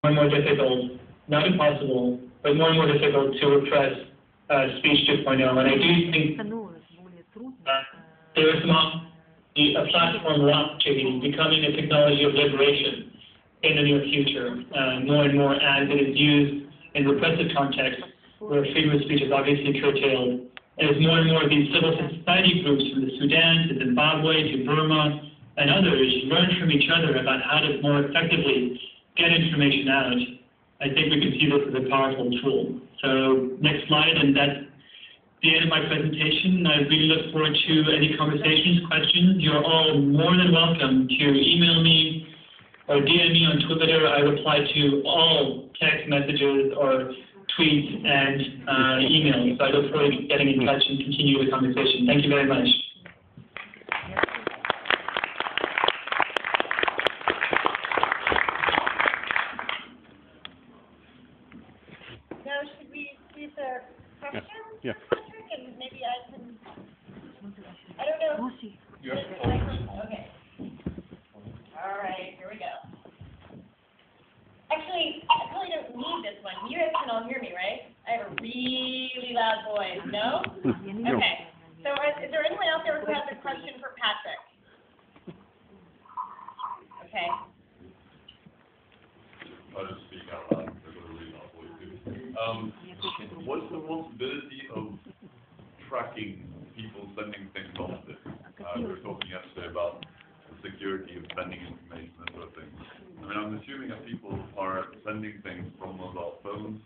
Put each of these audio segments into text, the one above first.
and more difficult, not impossible, but more and more difficult to repress speech 2.0. And I do think there is a platform opportunity becoming a technology of liberation in the near future, more and more as it is used in repressive contexts where freedom of speech is obviously curtailed. And as more and more of these civil society groups from the Sudan to Zimbabwe to Burma and others learn from each other about how to more effectively get information out, I think we can see this as a powerful tool. So next slide, and that's the end of my presentation. I really look forward to any conversations, questions. You're all more than welcome to email me or DM me on Twitter. I reply to all text messages or tweets and emails. So I look forward to getting in touch and continue the conversation. Thank you very much. Now, should we see if there are questions? Yeah. And maybe I can, I don't know. Okay. All right, here we go. Actually, I probably don't need this one. You guys can all hear me, right? I have a really loud voice, no? Okay. So is there anyone else there who has a question for Patrick? Okay. I'll just speak out loud because I've got a really loud voice too. What's the possibility of tracking people sending things off this? We were talking yesterday about the security of sending information and sort of things. I mean, I'm assuming that people are sending things from mobile phones.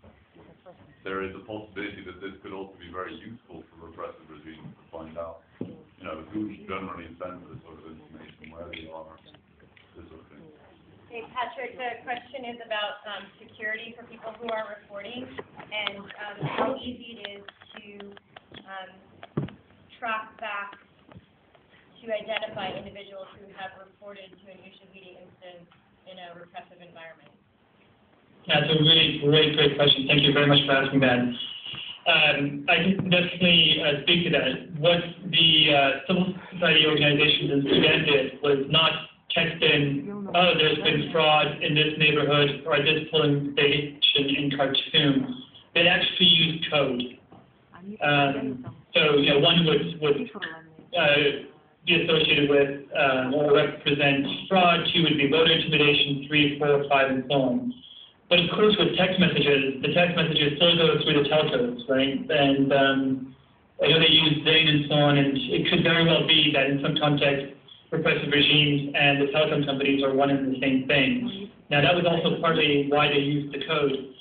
There is a possibility that this could also be very useful for repressive regimes to find out, you know, who generally sends this sort of information, where they are, this sort of thing. Okay, Patrick, the question is about security for people who are reporting and how easy it is to track back to identify individuals who have reported to an Ushahidi instance in a repressive environment. That's a really great question. Thank you very much for asking that. I can definitely speak to that. What the civil society organizations in Sudan did was not text in, oh, there's been fraud in this neighborhood or at this polling station in Khartoum. They actually used code. So, you know, one would be associated with or represent fraud, 2 would be voter intimidation, 3, 4, 5, and so on. But of course, with text messages, the text messages still go through the telcos, right? And I know they use Zane and so on, and it could very well be that in some context, repressive regimes and the telecom companies are one and the same thing. Now, that was also partly why they used the code.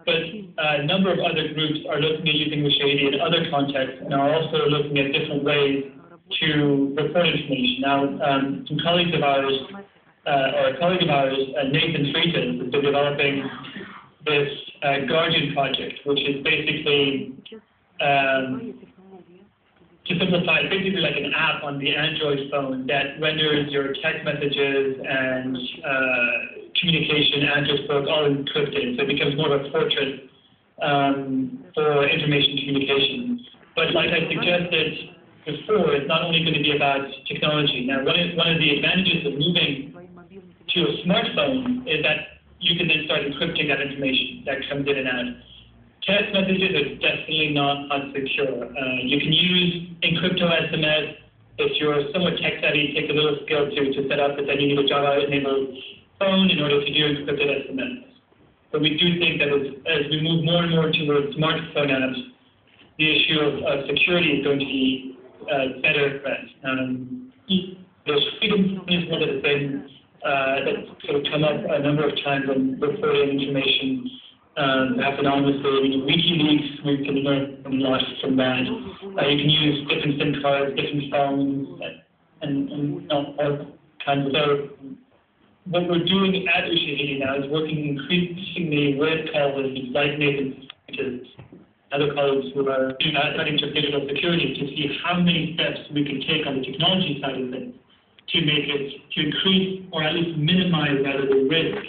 But a number of other groups are looking at using Ushahidi in other contexts and are also looking at different ways to report information. Now, some colleagues of ours, or a colleague of ours, Nathan Freitas, has been developing this Guardian project, which is basically, to simplify, it's basically like an app on the Android phone that renders your text messages and communication, address book, all encrypted. So it becomes more of a fortress for information communication. But like I suggested before, it's not only going to be about technology. Now, one of the advantages of moving to a smartphone is that you can then start encrypting that information that comes in and out. Text messages are definitely not unsecure. You can use encrypto SMS. If you're somewhat tech savvy, it takes a little skill to set up, but then you need a Java-enabled phone in order to do encrypted SMS. But we do think that as we move more and more towards smartphone apps, the issue of security is going to be better addressed. There's freedom principle that has been that's sort of come up a number of times when reporting information perhaps anonymously. WikiLeaks, we can learn a lot from that. You can use different SIM cards, different phones, and all kinds of stuff. What we're doing at Ushahidi now is working increasingly with colleagues like Nathan and other colleagues who are studying digital security to see how many steps we can take on the technology side of things to make it, to increase or at least minimize rather the risk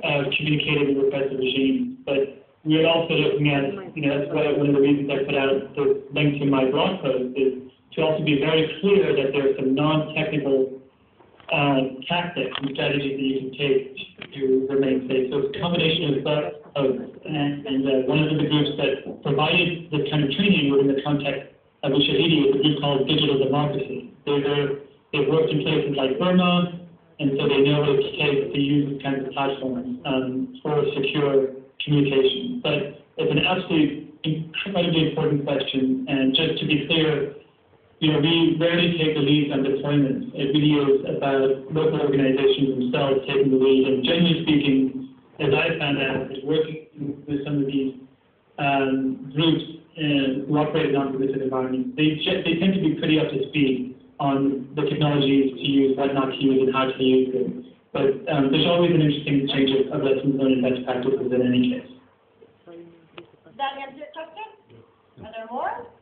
of communicating with repressive regimes. But we're also looking at, that's one of the reasons I put out the link to my blog post, is to also be very clear that there are some non-technical tactics and strategies that you can take to remain safe. So it's a combination of both. And one of the groups that provided this kind of training within the context of Ushahidi is a group called Digital Democracy. They've worked in places like Burma, and so they know what it takes to use these kinds of platforms for secure communication. But it's an absolutely incredibly important question, and just to be clear, we rarely take the lead on deployments. It really is about local organizations themselves taking the lead. And generally speaking, as I found out, is working with some of these groups who operate in non-permissive environments, they tend to be pretty up to speed on the technologies to use, what not to use, and how to use them. But there's always an interesting exchange of lessons learned and best practices in any case. Does that answer your question? Are there more?